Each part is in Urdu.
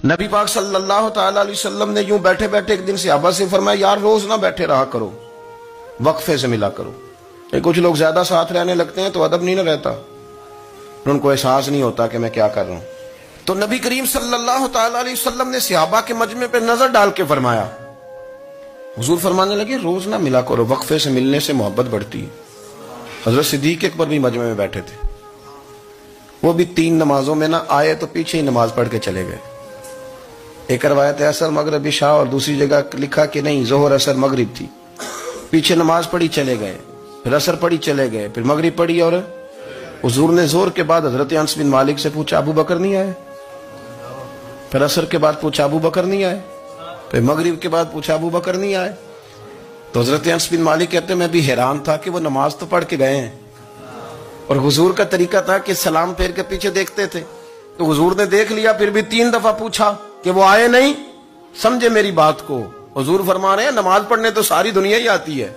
نبی پاک صلی اللہ تعالی علیہ وسلم نے یوں بیٹھے بیٹھے ایک دن صحابہ سے فرمایا یار روز نہ بیٹھے رہا کرو، وقفے سے ملا کرو۔ کچھ لوگ زیادہ ساتھ رہنے لگتے ہیں تو ادب نہیں نہ رہتا، ان کو احساس نہیں ہوتا کہ میں کیا کر رہا ہوں۔ تو نبی کریم صلی اللہ تعالی علیہ وسلم نے صحابہ کے مجمع پہ نظر ڈال کے فرمایا، حضور فرمانے لگے روز نہ ملا کرو، وقفے سے ملنے سے محبت بڑھتی ہے۔ حضرت صدیق اکبر بھی مجمع میں بیٹھے تھے، وہ بھی 3 نمازوں میں نہ آئے تو پیچھے ہی نماز پڑھ کے چلے گئے۔ ایک روایت ہے عصر مغرب عشاء، اور دوسری جگہ لکھا کہ نہیں ظہر عصر مغرب تھی، پیچھے نماز پڑھی چلے گئے، پھر عصر پڑھی چلے گئے، پھر مغرب پڑھی، اور حضور نے ظہر کے بعد حضرت انس بن مالک سے پوچھا ابو بکر نہیں آئے؟ پھر عصر کے بعد پوچھا ابو بکر نہیں آئے؟ پھر مغرب کے بعد پوچھا ابو بکر نہیں آئے؟ تو حضرت انس بن مالک کہتے ہیں میں بھی حیران تھا کہ وہ نماز تو پڑھ کے گئے ہیں، اور حضور کا طریقہ تھا کہ سلام پھیر کے پیچھے دیکھتے تھے، تو حضور نے دیکھ لیا، پھر بھی 3 دفعہ پوچھا کہ وہ آئے نہیں؟ سمجھے میری بات کو؟ حضور فرما رہے ہیں نماز پڑھنے تو ساری دنیا ہی آتی ہے،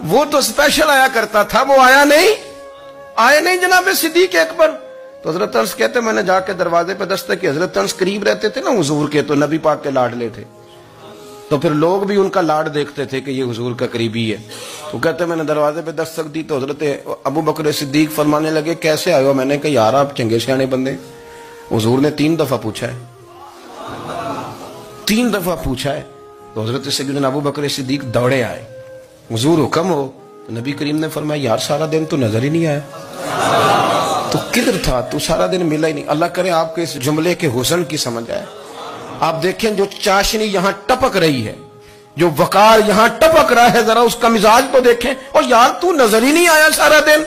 وہ تو اسپیشل آیا کرتا تھا، وہ آیا نہیں جناب صدیق اکبر۔ تو حضرت انس کہتے میں نے جا کے دروازے پہ دستک کی، حضرت انس قریب رہتے تھے نا حضور کے، تو نبی پاک کے لاڈلے تھے، تو پھر لوگ بھی ان کا لاڈ دیکھتے تھے کہ یہ حضور کا قریبی ہے۔ تو کہتے میں نے دروازے پہ دستک دی تو حضرت ابو بکر صدیق فرمانے لگے کیسے آئے ہو؟ میں نے کہا یار آپ چنگے سیانے بندے، حضور نے 3 دفعہ پوچھا ہے، 3 دفعہ پوچھا ہے۔ تو حضرت سیدنا ابو بکر صدیق دوڑے آئے، حضور حکم ہو؟ تو نبی کریم نے فرمایا یار سارا دن تو نظر ہی نہیں آیا، تو کدھر تھا تو؟ سارا دن ملا ہی نہیں۔ اللہ کرے آپ کے اس جملے کے حسن کی سمجھ آئے۔ آپ دیکھیں جو چاشنی یہاں ٹپک رہی ہے، جو وقار یہاں ٹپک رہا ہے، ذرا اس کا مزاج تو دیکھیں، اور یار تو نظر ہی نہیں آیا سارا دن۔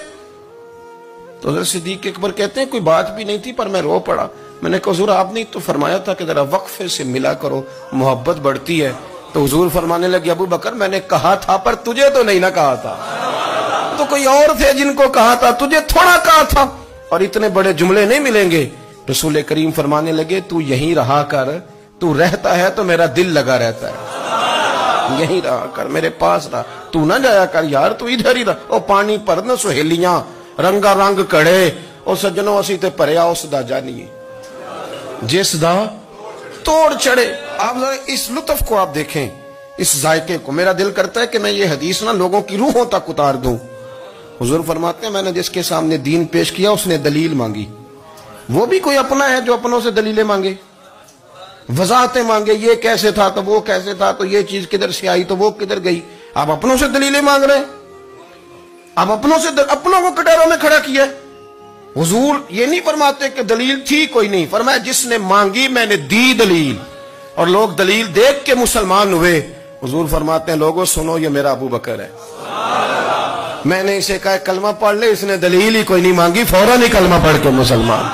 تو حضرت صدیق اکبر کہتے ہیں کوئی بات بھی نہیں تھی پر میں رو پڑا۔ میں نے کہا حضور آپ نے تو فرمایا تھا کہ ذرا وقفے سے ملا کرو، محبت بڑھتی ہے۔ تو حضور فرمانے لگے ابو بکر میں نے کہا تھا پر تجھے تو نہیں نہ کہا تھا، تو کوئی اور تھے جن کو کہا تھا، تجھے تھوڑا کہا تھا، اور اتنے بڑے جملے نہیں ملیں گے۔ رسول کریم فرمانے لگے تو یہیں رہا کر، تو رہتا ہے تو میرا دل لگا رہتا ہے، یہیں رہا کر، میرے پاس رہا، تو نہ جایا کر یار، تو ادھر ہی رہا۔ او پانی پر نہ سہیلیاں رنگا رنگ کڑے، او سجنوں اسی تے پریا اس دا جانیے جس دا توڑ چڑھے۔ آپ ذرا اس لطف کو آپ دیکھیں، اس ذائقے کو۔ میرا دل کرتا ہے کہ میں یہ حدیث نہ لوگوں کی روحوں تک اتار دوں۔ حضور فرماتے ہیں میں نے جس کے سامنے دین پیش کیا اس نے دلیل مانگی، وہ بھی کوئی اپنا ہے جو اپنوں سے دلیلیں مانگے، وضاحتیں مانگے، یہ کیسے تھا تو وہ کیسے تھا، تو یہ چیز کدھر سے آئی تو وہ کدھر گئی۔ آپ اپنوں سے دلیلیں مانگ رہے ہیں، آپ اپنوں کو کٹوروں میں کھڑا کیا ہے۔ حضور یہ نہیں فرماتے کہ دلیل تھی کوئی نہیں، فرمایا جس نے مانگی میں نے دی دلیل، اور لوگ دلیل دیکھ کے مسلمان ہوئے۔ حضور فرماتے ہیں لوگوں سنو یہ میرا ابو بکر ہے، میں نے اسے کہا کلمہ پڑھ لے، اس نے دلیل ہی کوئی نہیں مانگی، فوراً ہی کلمہ پڑھ کے مسلمان۔